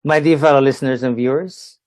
My dear fellow listeners and viewers,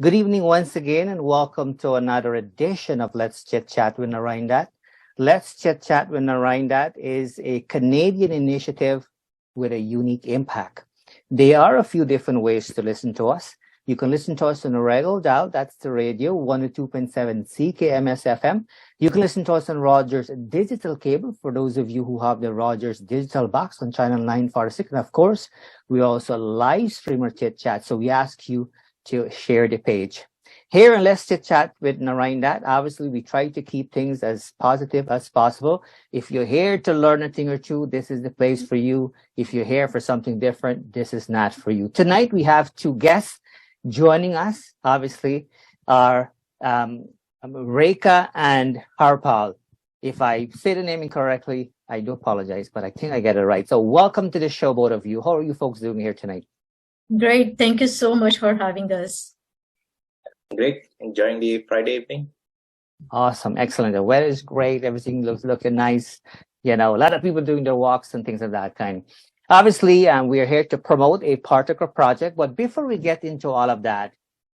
good evening once again and welcome to another edition of Let's Chit Chat with Narine. Let's Chit Chat with Narine is a Canadian initiative with a unique impact. There are a few different ways to listen to us. You can listen to us on a regular dial, that's the radio, 102.7 CKMS FM. You can listen to us on Rogers Digital Cable for those of you who have the Rogers Digital Box on channel 946. And of course, we also live stream our Chit Chat, so we ask you to share the page. Here in Let's Chit Chat with Narine, obviously we try to keep things as positive as possible. If you're here to learn a thing or two, this is the place for you. If you're here for something different, this is not for you. Tonight we have two guests joining us, obviously, are Rekha and Harpal. If I say the name incorrectly, I do apologize, but I think I get it right. So welcome to the show, both of you. How are you folks doing here tonight? Great. Thank you so much for having us. Great. Enjoying the Friday evening. Awesome. Excellent. The weather is great. Everything looking nice. You know, a lot of people doing their walks and things of that kind. Obviously, we are here to promote a particular project. But before we get into all of that,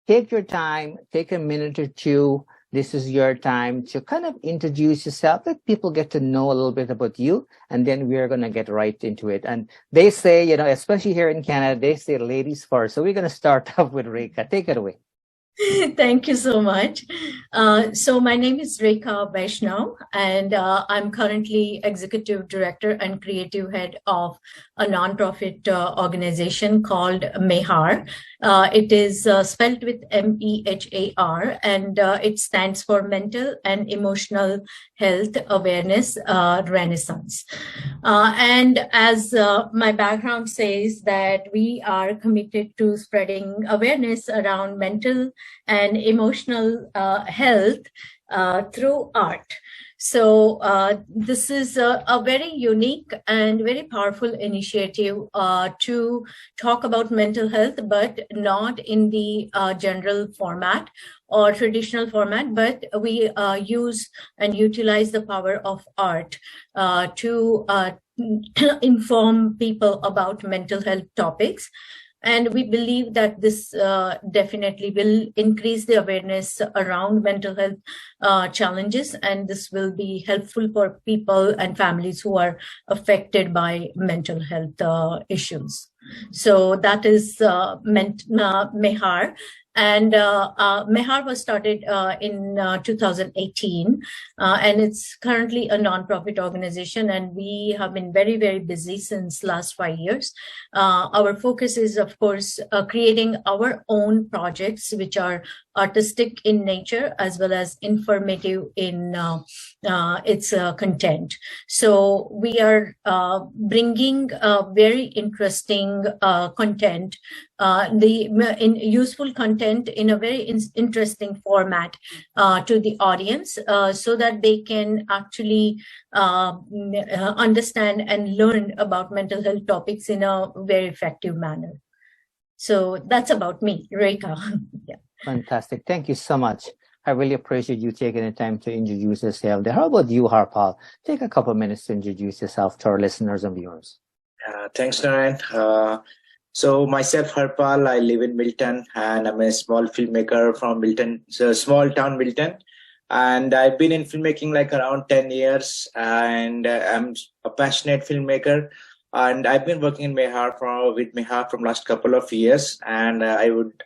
take your time, take a minute or two. This is your time to kind of introduce yourself, let people get to know a little bit about you, and then we're going to get right into it. And they say, you know, especially here in Canada, they say ladies first. So we're going to start off with Rekha. Take it away. Thank you so much. So my name is Rekha Vaishnav, and I'm currently Executive Director and Creative Head of a nonprofit organization called MEHAR. It is spelled with MEHAR, and it stands for Mental and Emotional Health Awareness Renaissance. And as my background says, that we are committed to spreading awareness around mental and emotional health through art. So this is a very unique and very powerful initiative to talk about mental health, but not in the general format or traditional format, but we use and utilize the power of art to inform people about mental health topics. And we believe that this definitely will increase the awareness around mental health challenges, and this will be helpful for people and families who are affected by mental health issues. So that is MEHAR. And MEHAR was started in 2018, and it's currently a nonprofit organization, and we have been very, very busy since last 5 years. Our focus is, of course, creating our own projects, which are artistic in nature as well as informative in its content. So we are bringing very interesting content, useful content in a very interesting format to the audience, so that they can actually understand and learn about mental health topics in a very effective manner. So that's about me, Rekha. Yeah. Fantastic. Thank you so much. I really appreciate you taking the time to introduce yourself there. How about you, Harpal? Take a couple of minutes to introduce yourself to our listeners and viewers. Thanks, Narine. So myself, Harpal, I live in Milton, and I'm a small filmmaker from Milton, so small town Milton. And I've been in filmmaking like around 10 years, and I'm a passionate filmmaker. And I've been working in with MEHAR from last couple of years, and I would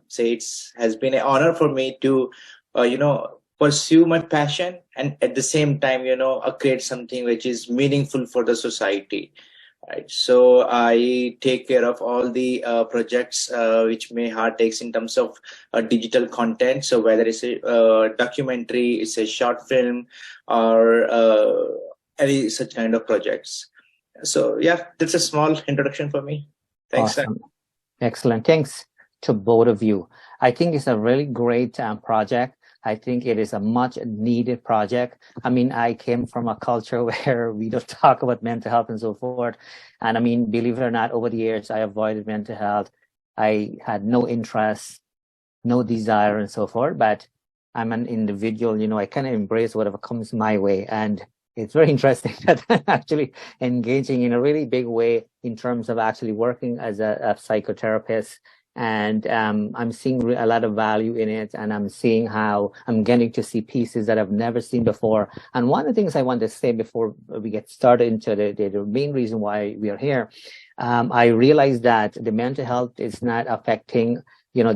say it has been an honor for me to, pursue my passion, and at the same time, create something which is meaningful for the society. Right. So I take care of all the projects which MEHAR takes in terms of digital content. So whether it's a documentary, it's a short film, or any such kind of projects. So yeah, that's a small introduction for me. Thanks. Awesome. Excellent. Thanks to both of you. I think it's a really great project. I think it is a much needed project. I mean, I came from a culture where we don't talk about mental health and so forth. And I mean, believe it or not, over the years, I avoided mental health. I had no interest, no desire and so forth, but I'm an individual, I kind of embrace whatever comes my way. And it's very interesting that I'm actually engaging in a really big way in terms of actually working as a psychotherapist And I'm seeing a lot of value in it, and I'm seeing how I'm getting to see pieces that I've never seen before. And one of the things I want to say before we get started into the main reason why we are here, I realized that the mental health is not affecting,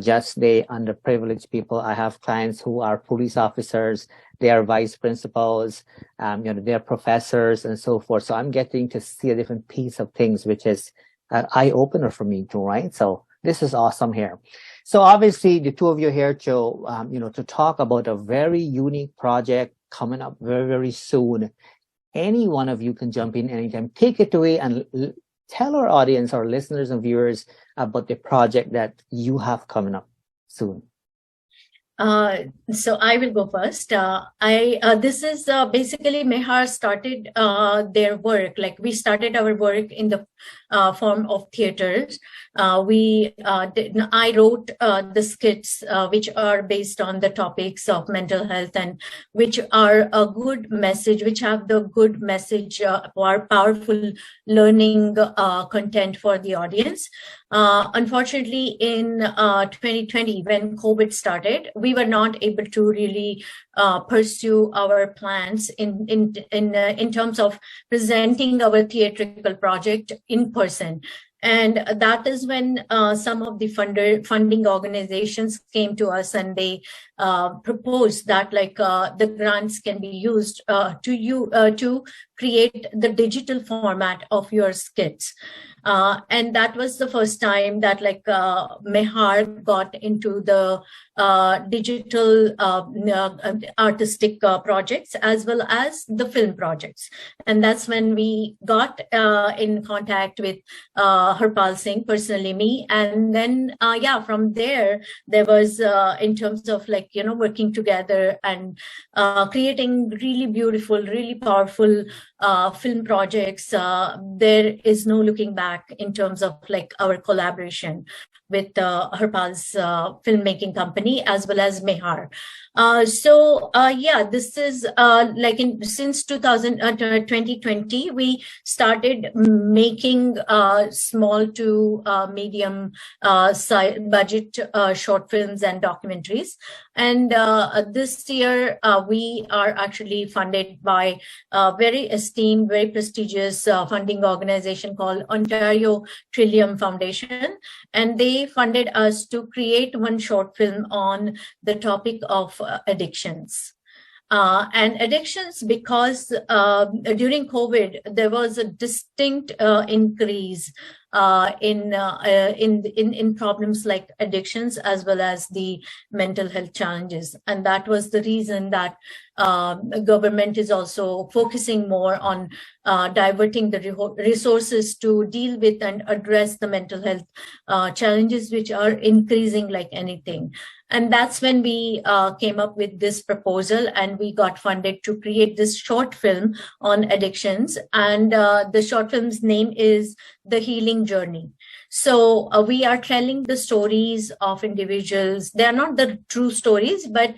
just the underprivileged people. I have clients who are police officers, they are vice principals, they're professors and so forth. So I'm getting to see a different piece of things, which is an eye opener for me too, right? So this is awesome here. So obviously the two of you here to talk about a very unique project coming up very, very soon. Any one of you can jump in anytime. Take it away and tell our audience, our listeners and viewers about the project that you have coming up soon. So I will go first. This is basically Mehar started their work. Like we started our work in the form of theaters. I wrote the skits which are based on the topics of mental health and which are a good message, which have the good message or powerful learning content for the audience. Unfortunately, in 2020, when COVID started, we were not able to really pursue our plans in terms of presenting our theatrical project in person. And that is when some of the funding organizations came to us and they proposed that the grants can be used to create the digital format of your skits. And that was the first time that Mehar got into the digital artistic projects as well as the film projects. And that's when we got in contact with Harpal Singh, personally me. And then, from there was in terms of working together and creating really beautiful, really powerful film projects. There is no looking back in terms of our collaboration with Harpal's filmmaking company as well as Mehar. This is since 2020, we started making small to medium budget short films and documentaries. And this year, we are actually funded by a very esteemed, very prestigious funding organization called Ontario Trillium Foundation. And they funded us to create one short film on the topic of addictions. And addictions, because during COVID, there was a distinct increase in problems like addictions as well as the mental health challenges. And that was the reason that the government is also focusing more on diverting the resources to deal with and address the mental health challenges, which are increasing like anything. And that's when we came up with this proposal, and we got funded to create this short film on addictions. And the short film's name is The Healing Journey. So we are telling the stories of individuals. They are not the true stories, but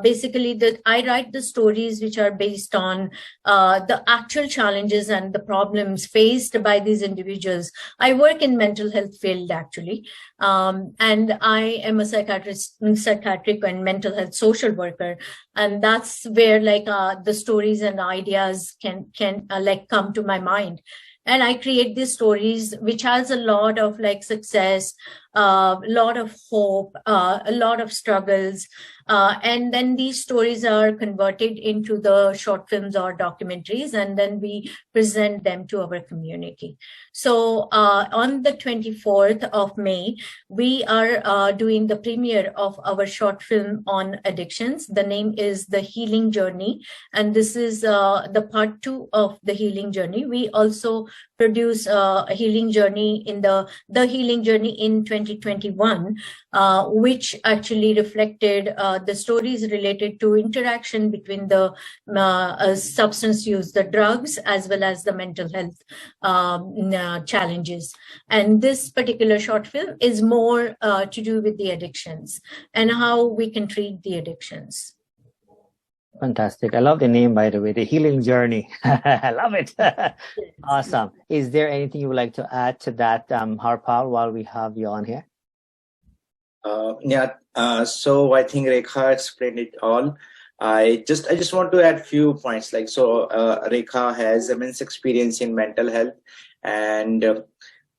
basically I write the stories which are based on the actual challenges and the problems faced by these individuals. I work in mental health field actually, and I am a psychiatric and mental health social worker, and that's where the stories and ideas can come to my mind. And I create these stories, which has a lot of success, a lot of hope, a lot of struggles. And then these stories are converted into the short films or documentaries, and then we present them to our community. So on the 24th of May, we are doing the premiere of our short film on addictions. The name is The Healing Journey, and this is the part 2 of The Healing Journey. We also produce a healing journey in the Healing Journey in 2021, which actually reflected the stories related to interaction between the substance use, the drugs, as well as the mental health challenges. And this particular short film is more to do with the addictions and how we can treat the addictions. Fantastic. I love the name, by the way, The Healing Journey. I love it. Awesome. Is there anything you would like to add to that, Harpal, while we have you on here? So I think Rekha explained it all. I just want to add few points. Rekha has immense experience in mental health, and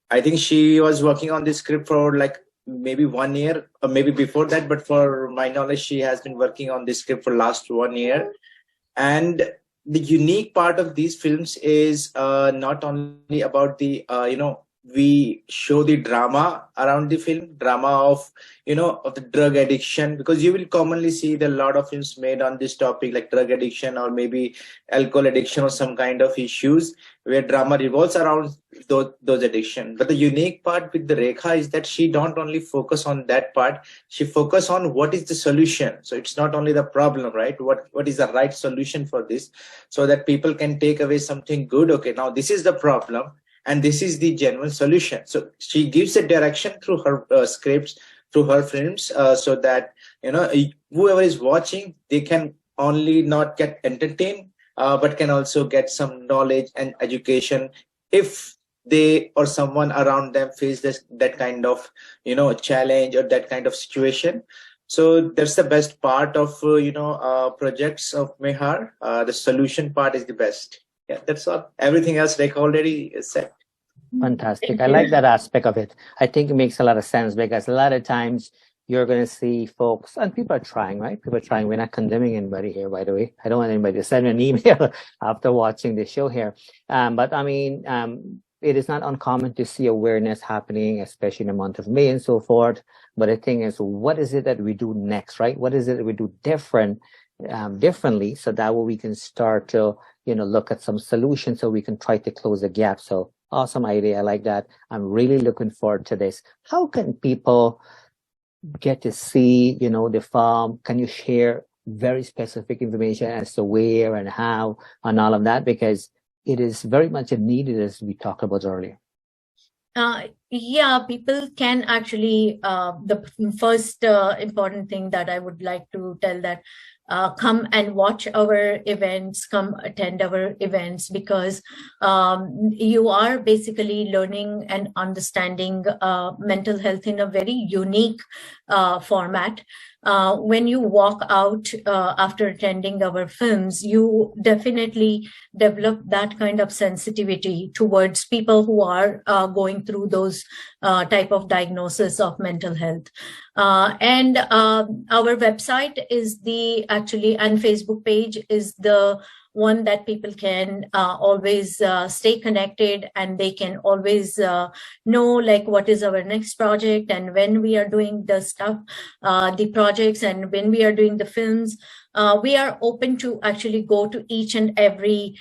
I think she was working on this script for like maybe 1 year, or maybe before that. But for my knowledge, she has been working on this script for last 1 year. And the unique part of these films is not only about the we show the drama around the film, drama of of the drug addiction, because you will commonly see the lot of films made on this topic like drug addiction or maybe alcohol addiction or some kind of issues where drama revolves around those addiction. But the unique part with the Rekha is that she don't only focus on that part, she focus on what is the solution. So it's not only the problem, right? What is the right solution for this, so that people can take away something good. Okay, now this is the problem and this is the genuine solution. So she gives a direction through her scripts, through her films, so that whoever is watching, they can only not get entertained, but can also get some knowledge and education if they or someone around them face that kind of challenge or that kind of situation. So that's the best part of projects of Mehar. The solution part is the best. Yeah, that's all. Everything else like already said. Fantastic. I like that aspect of it. I think it makes a lot of sense because a lot of times you're going to see folks, and people are trying, right? People are trying. We're not condemning anybody here, by the way. I don't want anybody to send me an email after watching the show here. But I mean, it is not uncommon to see awareness happening, especially in the month of May and so forth. But the thing is, what is it that we do next, right? What is it that we do differently, so that way we can start to, look at some solutions so we can try to close the gap. So awesome idea. I like that. I'm really looking forward to this. How can people get to see, the farm? Can you share very specific information as to where and how and all of that? Because it is very much needed, as we talked about earlier. Yeah, people can actually, the first important thing that I would like to tell that come and watch our events, come attend our events, because you are basically learning and understanding mental health in a very unique format. When you walk out after attending our films, you definitely develop that kind of sensitivity towards people who are going through those type of diagnosis of mental health. And our website is and Facebook page is the one that people can always stay connected, and they can always know like what is our next project and when we are doing the stuff, the projects, and when we are doing the films. We are open to actually go to each and every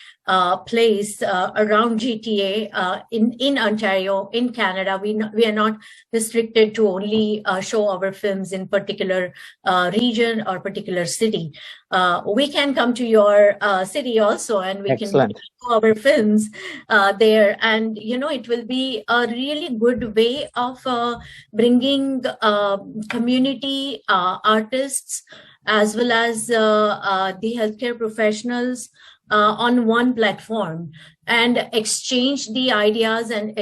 place around GTA in Ontario, in Canada. We are not restricted to only show our films in particular region or particular city. We can come to your city also, and we Excellent. can show our films there. And, it will be a really good way of bringing community artists as well as the healthcare professionals on one platform, and exchange the ideas and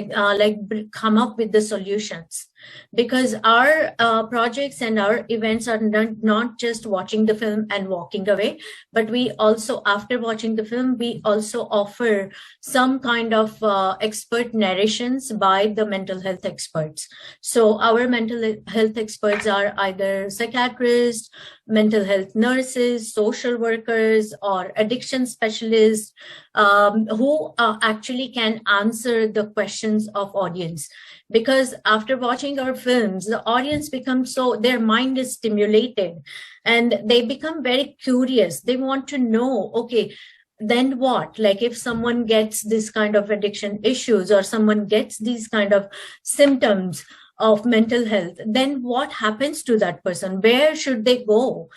come up with the solutions. Because our projects and our events are not just watching the film and walking away, but we also, after watching the film, we also offer some kind of expert narrations by the mental health experts. So our mental health experts are either psychiatrists, mental health nurses, social workers, or addiction specialists, who actually can answer the questions of audience. Because after watching our films, the audience becomes their mind is stimulated and they become very curious. They want to know, okay, then what? Like if someone gets this kind of addiction issues, or someone gets these kind of symptoms of mental health, then what happens to that person? Where should they go?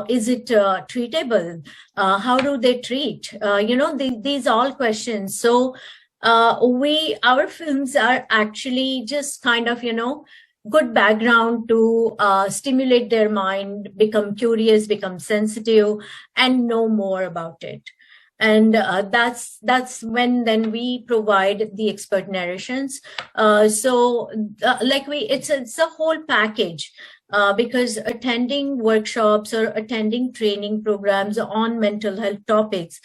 Is it treatable? How do they treat? These all questions. So our films are actually just kind of, good background to stimulate their mind, become curious, become sensitive, and know more about it. And that's when then we provide the expert narrations. It's a whole package. Because attending workshops or attending training programs on mental health topics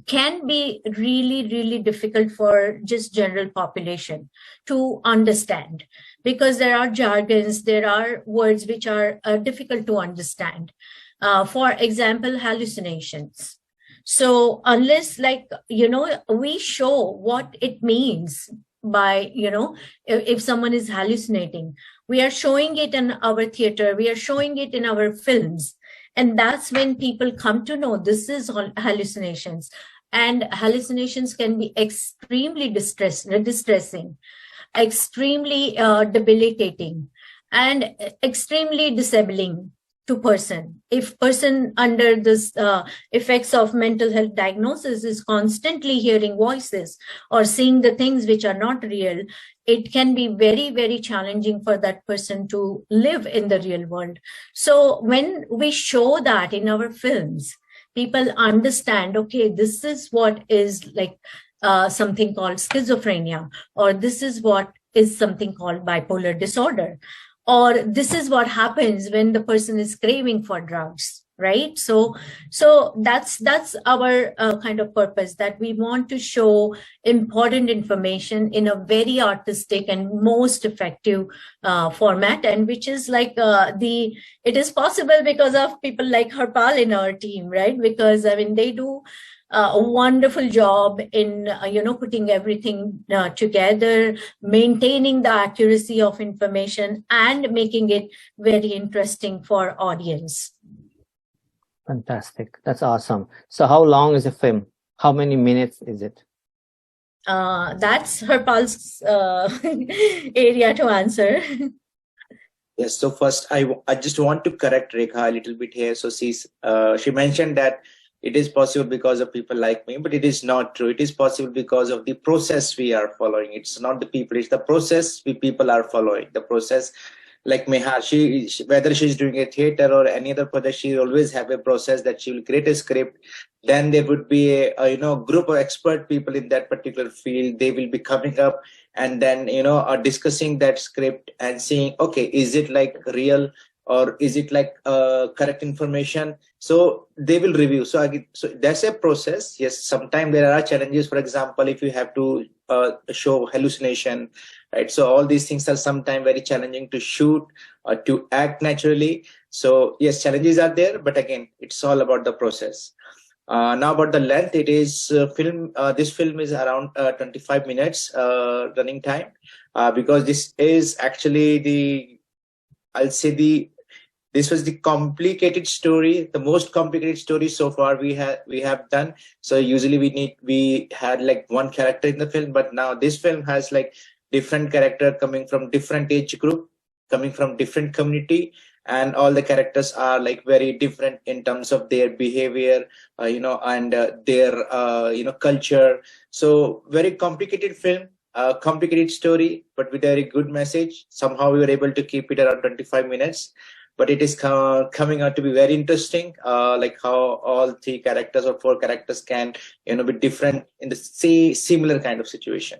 can be really, really difficult for just general population to understand, because there are jargons, there are words which are difficult to understand. For example, hallucinations. So unless we show what it means by, if someone is hallucinating, we are showing it in our theater, we are showing it in our films. And that's when people come to know this is hallucinations. And hallucinations can be extremely distressing, extremely debilitating, and extremely disabling to person. If person under this effects of mental health diagnosis is constantly hearing voices or seeing the things which are not real, it can be very, very challenging for that person to live in the real world. So when we show that in our films, people understand, okay, this is what is something called schizophrenia, or this is what is something called bipolar disorder, or this is what happens when the person is craving for drugs, right? So that's our kind of purpose, that we want to show important information in a very artistic and most effective format, and which is it is possible because of people like Harpal in our team, right? Because I mean, they do a wonderful job in putting everything together, maintaining the accuracy of information, and making it very interesting for audience. Fantastic. That's awesome. So how long is the film? How many minutes is it? That's Harpal's area to answer. Yes. So first, I just want to correct Rekha a little bit here. So she mentioned that it is possible because of people like me, but it is not true. It is possible because of the process we are following. It's not the people, it's the process people are following. The process, like Meha, she whether she's doing a theater or any other project, she always have a process that she will create a script. Then there would be a group of expert people in that particular field. They will be coming up and then are discussing that script and seeing, okay, is it like real, or is it like correct information? So they will review. So that's a process. Yes, sometimes there are challenges. For example, if you have to show hallucination, right? So all these things are sometimes very challenging to shoot or to act naturally. So yes, challenges are there, but again, it's all about the process. Now about the length, it is film. This film is around 25 minutes running time, because this is actually this was the complicated story, the most complicated story so far we have done. So usually we had like one character in the film, but now this film has like different character coming from different age group, coming from different community, and all the characters are like very different in terms of their behavior, and their culture. So very complicated film. Complicated story, but with a very good message. Somehow we were able to keep it around 25 minutes, but it is coming out to be very interesting, like how all 3 characters or 4 characters can be different in the similar kind of situation.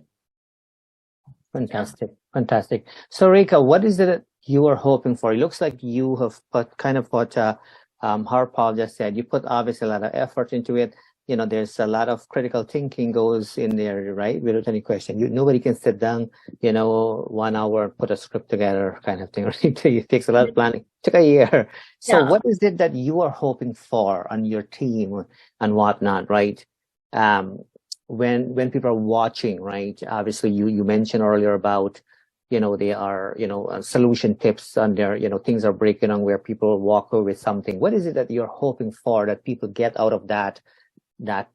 Fantastic. So Rekha, what is it that you are hoping for? It looks like you have put kind of what Harpal just said. You put obviously a lot of effort into it. There's a lot of critical thinking goes in there, right? Without any question. Nobody can sit down, 1 hour, put a script together kind of thing, right? It takes a lot of planning. It took a year. So What is it that you are hoping for on your team and whatnot, right? When people are watching, right? Obviously you mentioned earlier about, they are, solution tips on there, things are breaking on where people walk away with something. What is it that you're hoping for that people get out of that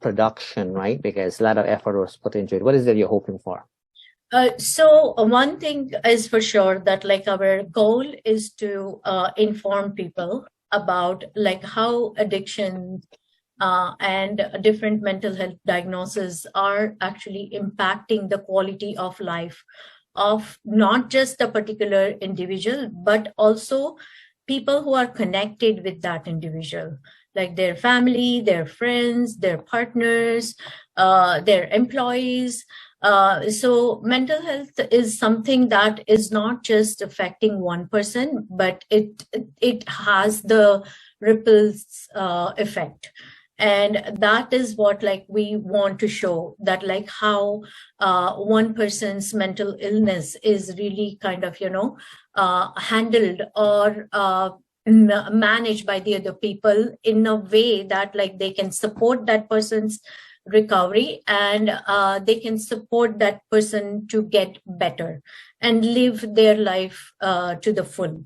production, right? Because a lot of effort was put into it. What is it you're hoping for? So one thing is for sure that our goal is to inform people about how addiction and different mental health diagnoses are actually impacting the quality of life of not just a particular individual, but also people who are connected with that individual. like their family, their friends, their partners, their employees. So mental health is something that is not just affecting one person, but it has the ripples effect. And that is what like we want to show, that like how one person's mental illness is really kind of, handled or managed by the other people in a way that like they can support that person's recovery, and they can support that person to get better and live their life to the full.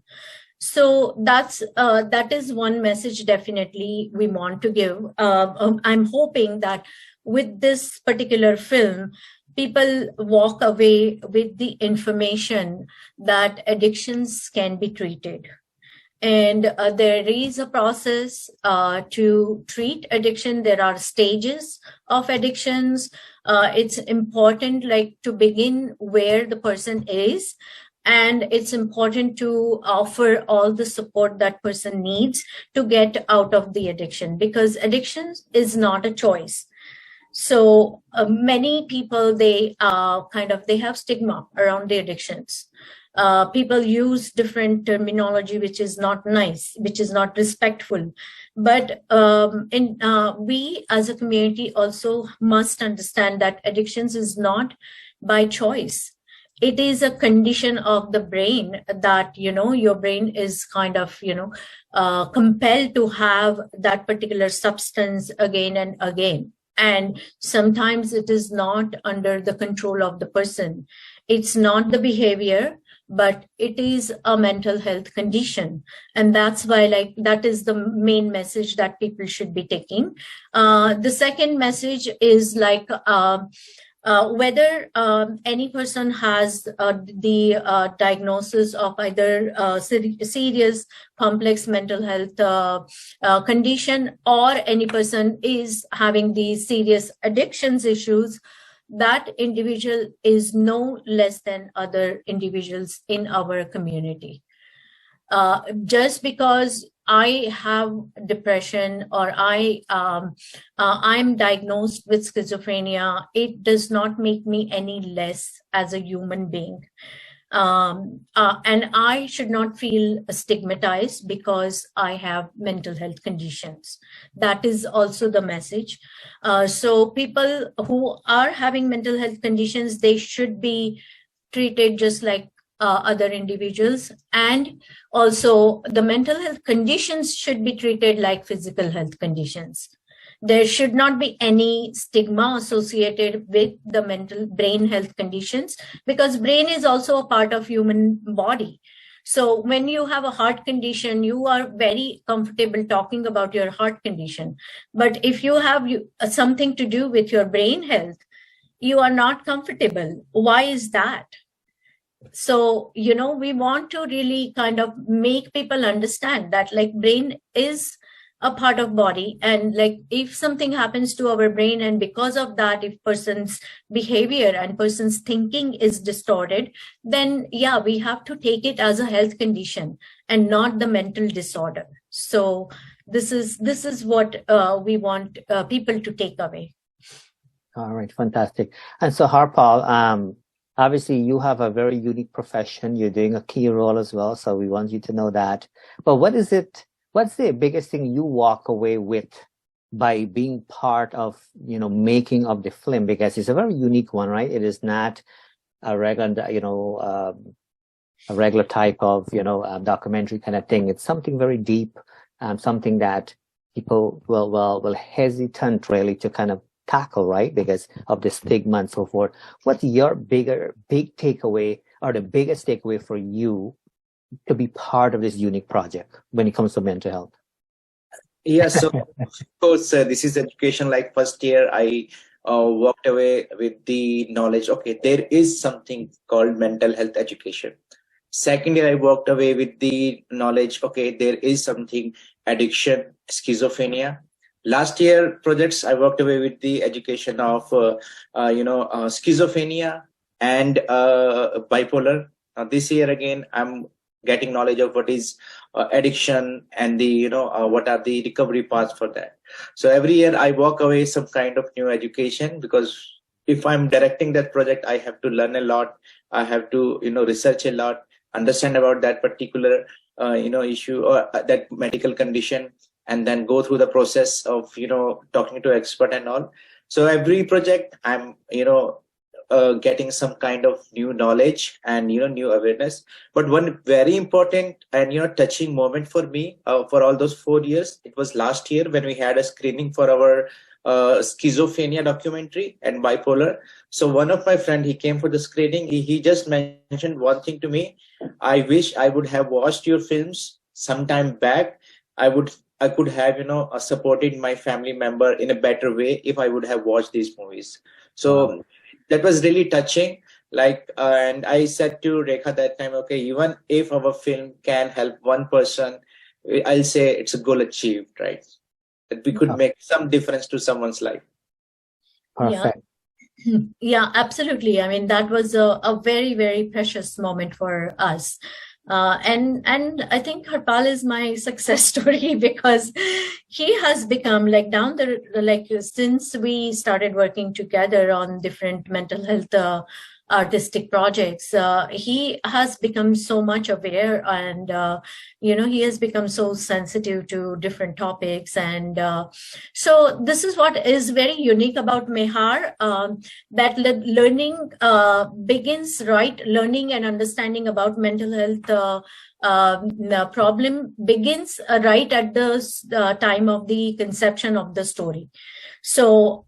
So that is one message definitely we want to give. I'm hoping that with this particular film, people walk away with the information that addictions can be treated. And there is a process to treat addiction. There are stages of addictions. It's important like to begin where the person is, and it's important to offer all the support that person needs to get out of the addiction, because addiction is not a choice. So many people, they have stigma around the addictions. People use different terminology, which is not nice, which is not respectful. But we as a community also must understand that addictions is not by choice. It is a condition of the brain that, your brain is kind of, compelled to have that particular substance again and again. And sometimes it is not under the control of the person. It's not the behavior, but it is a mental health condition. And that's why like that is the main message that people should be taking. The second message is like, whether any person has the diagnosis of either serious complex mental health condition, or any person is having these serious addictions issues, that individual is no less than other individuals in our community. Just because I have depression or I'm diagnosed with schizophrenia, it does not make me any less as a human being. And I should not feel stigmatized because I have mental health conditions. That is also the message. So people who are having mental health conditions, they should be treated just like other individuals, and also the mental health conditions should be treated like physical health conditions. There should not be any stigma associated with the mental brain health conditions, because brain is also a part of human body. So when you have a heart condition, you are very comfortable talking about your heart condition. But if you have something to do with your brain health, you are not comfortable. Why is that? So, we want to really kind of make people understand that like brain is a part of body, and like if something happens to our brain, and because of that, if person's behavior and person's thinking is distorted, then yeah, we have to take it as a health condition and not the mental disorder. So this is what we want people to take away. All right, fantastic. And so Harpal, obviously, you have a very unique profession. You're doing a key role as well, so we want you to know that. But what's the biggest thing you walk away with by being part of, making of the film? Because it's a very unique one, right? It is not a regular, a regular type of, documentary kind of thing. It's something very deep, something that people will hesitant really to kind of tackle, right? Because of the stigma and so forth. What's your big takeaway, or the biggest takeaway for you to be part of this unique project when it comes to mental health? Yeah, so of course, this is education. Like first year, I walked away with the knowledge, okay, there is something called mental health education. Second year, I walked away with the knowledge, okay, there is something addiction, schizophrenia. Last year projects, I walked away with the education of, schizophrenia and bipolar. This year again, I'm getting knowledge of what is addiction and the what are the recovery paths for that. So every year I walk away some kind of new education, because if I'm directing that project, I have to learn a lot. I have to research a lot, understand about that particular issue or that medical condition, and then go through the process of talking to expert and all. So every project I'm getting some kind of new knowledge and new awareness. But one very important and touching moment for me for all those 4 years, it was last year when we had a screening for our schizophrenia documentary and bipolar. So one of my friend, he came for the screening. He just mentioned one thing to me: I wish I would have watched your films sometime back. I could have supported my family member in a better way if I would have watched these movies. So that was really touching. And I said to Rekha that time, okay, even if our film can help one person, I'll say it's a goal achieved, right? That we could make some difference to someone's life. Perfect. Yeah, absolutely. I mean, that was a very, very precious moment for us. And I think Harpal is my success story, because he has become since we started working together on different mental health artistic projects, he has become so much aware, and he has become so sensitive to different topics. And so this is what is very unique about Mehar, that learning begins, right? Learning and understanding about mental health the problem begins right at the time of the conception of the story. So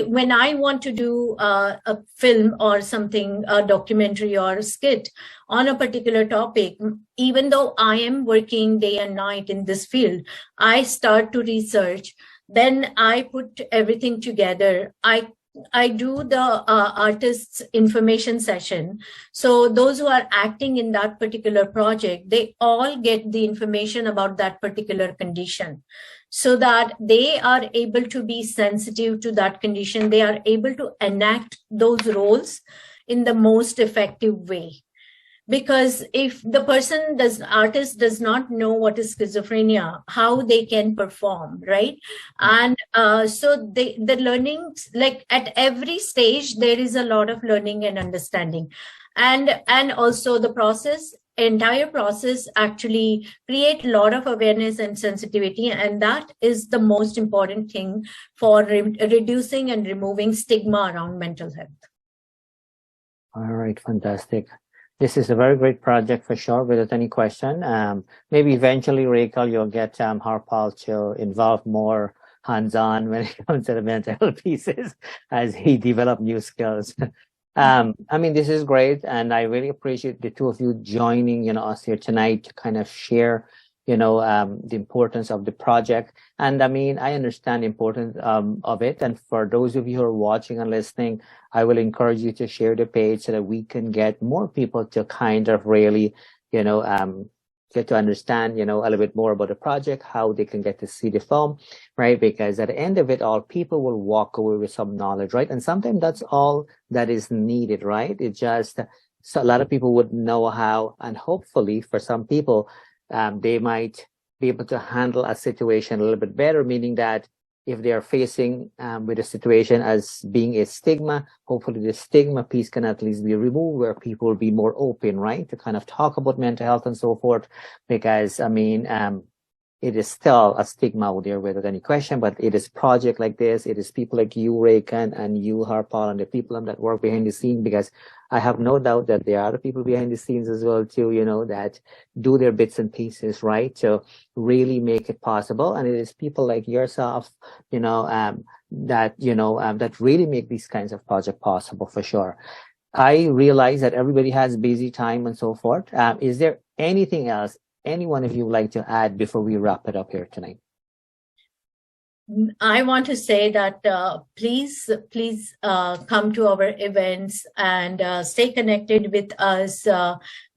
when I want to do a film or something, a documentary or a skit on a particular topic, even though I am working day and night in this field, I start to research. Then I put everything together. I do the artist's information session. So those who are acting in that particular project, they all get the information about that particular condition, so that they are able to be sensitive to that condition. They are able to enact those roles in the most effective way. Because if the artist does not know what is schizophrenia, how they can perform, right? And so the learning, like at every stage, there is a lot of learning and understanding. And also the entire process actually create a lot of awareness and sensitivity. And that is the most important thing for reducing and removing stigma around mental health. All right, fantastic. This is a very great project for sure, without any question. Maybe eventually, Rekha, you'll get Harpal to involve more hands-on when it comes to the mental health pieces as he develop new skills. I mean, this is great, and I really appreciate the two of you joining, us here tonight to kind of share, the importance of the project. And I mean, I understand the importance of it. And for those of you who are watching and listening, I will encourage you to share the page so that we can get more people to kind of really, get to understand, a little bit more about the project, how they can get to see the film, right? Because at the end of it all, people will walk away with some knowledge, right? And sometimes that's all that is needed, right? It just, so a lot of people would know how, and hopefully for some people, they might be able to handle a situation a little bit better, meaning that if they are facing with a situation as being a stigma, hopefully the stigma piece can at least be removed, where people will be more open, right, to kind of talk about mental health and so forth. Because I mean, it is still a stigma out there without any question, but it is project like this. It is people like you, Rekha, and you, Harpal, and the people that work behind the scene, because I have no doubt that there are other people behind the scenes as well too, that do their bits and pieces, right, to really make it possible. And it is people like yourself, that really make these kinds of projects possible for sure. I realize that everybody has busy time and so forth. Is there anything else any one of you would like to add before we wrap it up here tonight? I want to say that please come to our events and stay connected with us.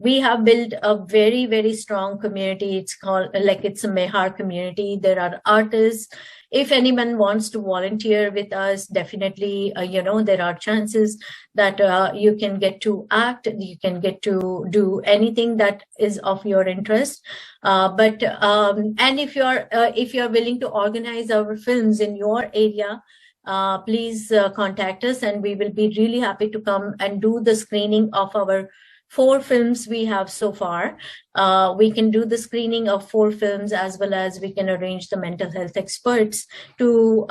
We have built a very, very strong community. It's called, like, it's a Mehar community. There are artists. If anyone wants to volunteer with us, definitely, there are chances that you can get to act, you can get to do anything that is of your interest. And if you're willing to organize our films in your area, please contact us, and we will be really happy to come and do the screening of our 4 films we have so far. We can do the screening of 4 films, as well as we can arrange the mental health experts to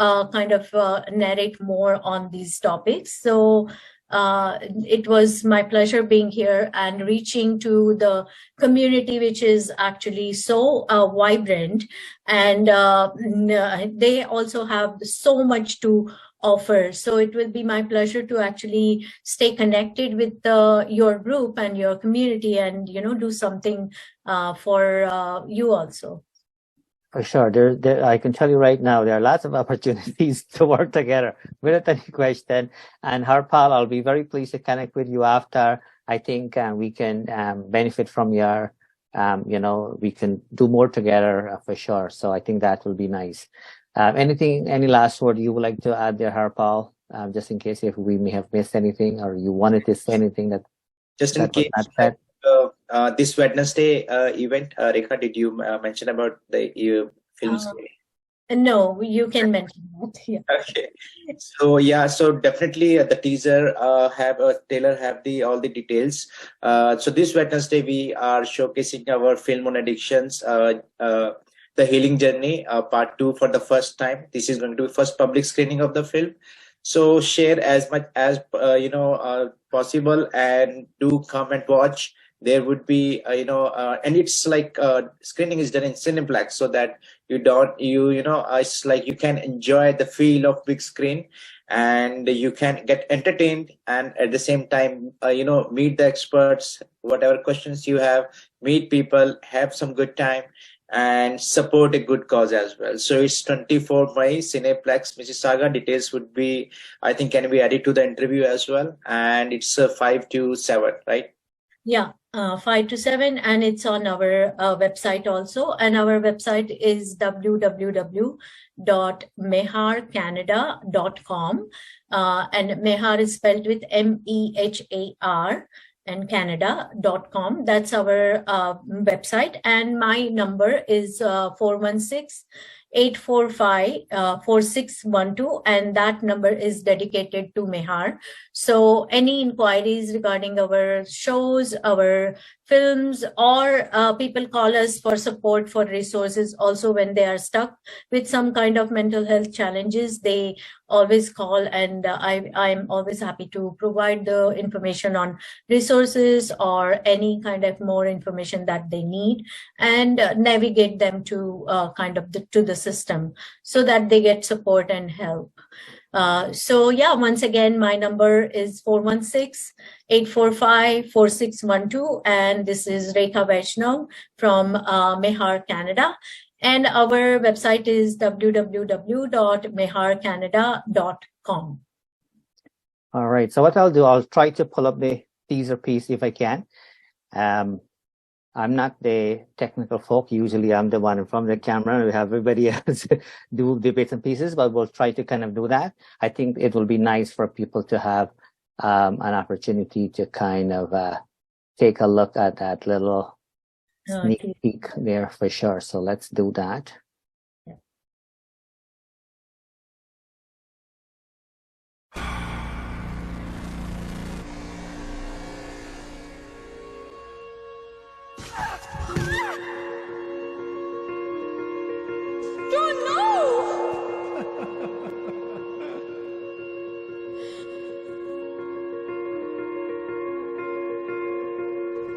narrate more on these topics. So it was my pleasure being here and reaching to the community, which is actually so vibrant, and they also have so much to offer. So it will be my pleasure to actually stay connected with your group and your community, and do something for you also. For sure. There, I can tell you right now, there are lots of opportunities to work together without any question. And Harpal, I'll be very pleased to connect with you after. I think we can benefit from your, we can do more together for sure. So I think that will be nice. Any last word you would like to add there, Harpal? Just in case if we may have missed anything, or you wanted to say anything that just in case. This Wednesday event, Rekha, did you mention about the films? No, you can mention that. Yeah. Okay. So definitely the teaser Taylor have all the details. So this Wednesday we are showcasing our film on addictions, the healing journey, part 2 for the first time. This is going to be first public screening of the film. So share as much as possible, and do come and watch. There would be and it's like screening is done in Cineplex, so that it's like you can enjoy the feel of big screen, and you can get entertained, and at the same time meet the experts, whatever questions you have, meet people, have some good time, and support a good cause as well. So it's 24 May, Cineplex, Mississauga. Details would be, I think, can be added to the interview as well. And it's 5 to 7, right? Yeah, 5 to 7, and it's on our website also. And our website is www.meharcanada.com. And Mehar is spelled with MEHAR. And Canada.com. That's our website. And my number is 416-845-4612, and that number is dedicated to Mehar. So any inquiries regarding our shows, our films, or people call us for support, for resources also when they are stuck with some kind of mental health challenges, they always call, and I'm always happy to provide the information on resources or any kind of more information that they need, and navigate them to to the system so that they get support and help. So yeah, once again, my number is 416-845-4612, and this is Rekha Vaishnav from Mehar Canada. And our website is www.meharcanada.com. All right. So what I'll do, I'll try to pull up the teaser piece if I can. I'm not the technical folk. Usually I'm the one in front of the camera. We have everybody else do the bits and pieces, but we'll try to kind of do that. I think it will be nice for people to have an opportunity to kind of take a look at that little sneak peek there for sure. So let's do that.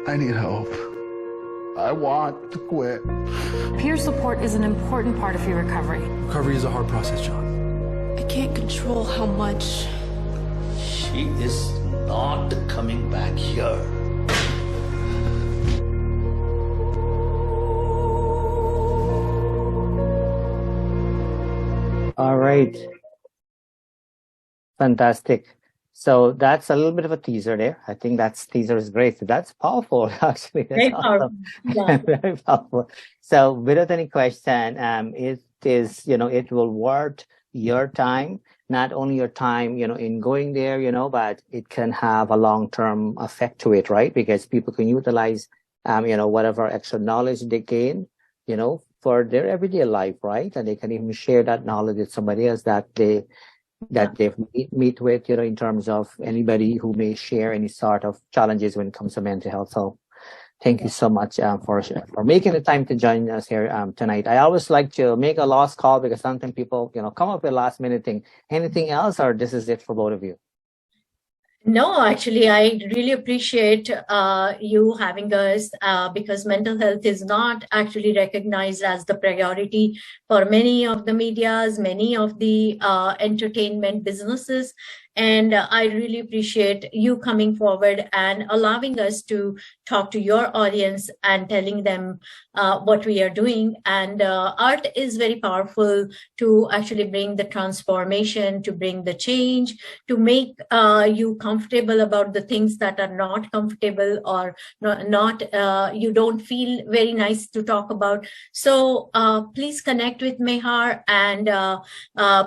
I need help. I want to quit. Peer support is an important part of your recovery. Recovery is a hard process, John. I can't control how much. She is not coming back here. All right. Fantastic. So that's a little bit of a teaser there. I think teaser is great. So that's powerful, actually. That's Very awesome. powerful. Yeah. Very powerful. So without any question, it is, it will worth your time, not only your time, in going there, but it can have a long-term effect to it, right? Because people can utilize, whatever extra knowledge they gain, for their everyday life, right? And they can even share that knowledge with somebody else that they've meet with, in terms of anybody who may share any sort of challenges when it comes to mental health. So thank you so much for making the time to join us here tonight. I always like to make a last call because sometimes people, come up with last minute thing. Anything else, or this is it for both of you? No, actually, I really appreciate you having us because mental health is not actually recognized as the priority for many of the medias, many of the entertainment businesses. And I really appreciate you coming forward and allowing us to talk to your audience and telling them what we are doing. And art is very powerful to actually bring the transformation, to bring the change, to make you comfortable about the things that are not comfortable or not you don't feel very nice to talk about. So please connect with Mehar and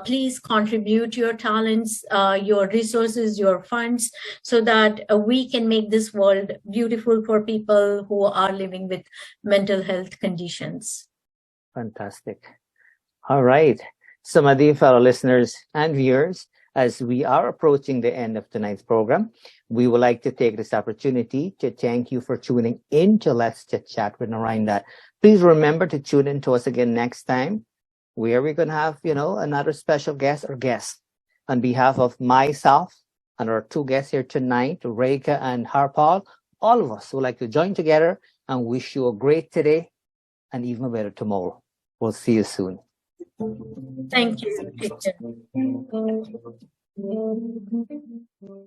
please contribute your talents, your resources, your funds, so that we can make this world beautiful for people who are living with mental health conditions. Fantastic. All right. So, my dear fellow listeners and viewers, as we are approaching the end of tonight's program, we would like to take this opportunity to thank you for tuning in to Let's Chit Chat with Narine. Please remember to tune in to us again next time, where we're going to have, another special guest or guest. On behalf of myself and our two guests here tonight, Reggae and Harpal, all of us would like to join together and wish you a great today and even better tomorrow. We'll see you soon. Thank you.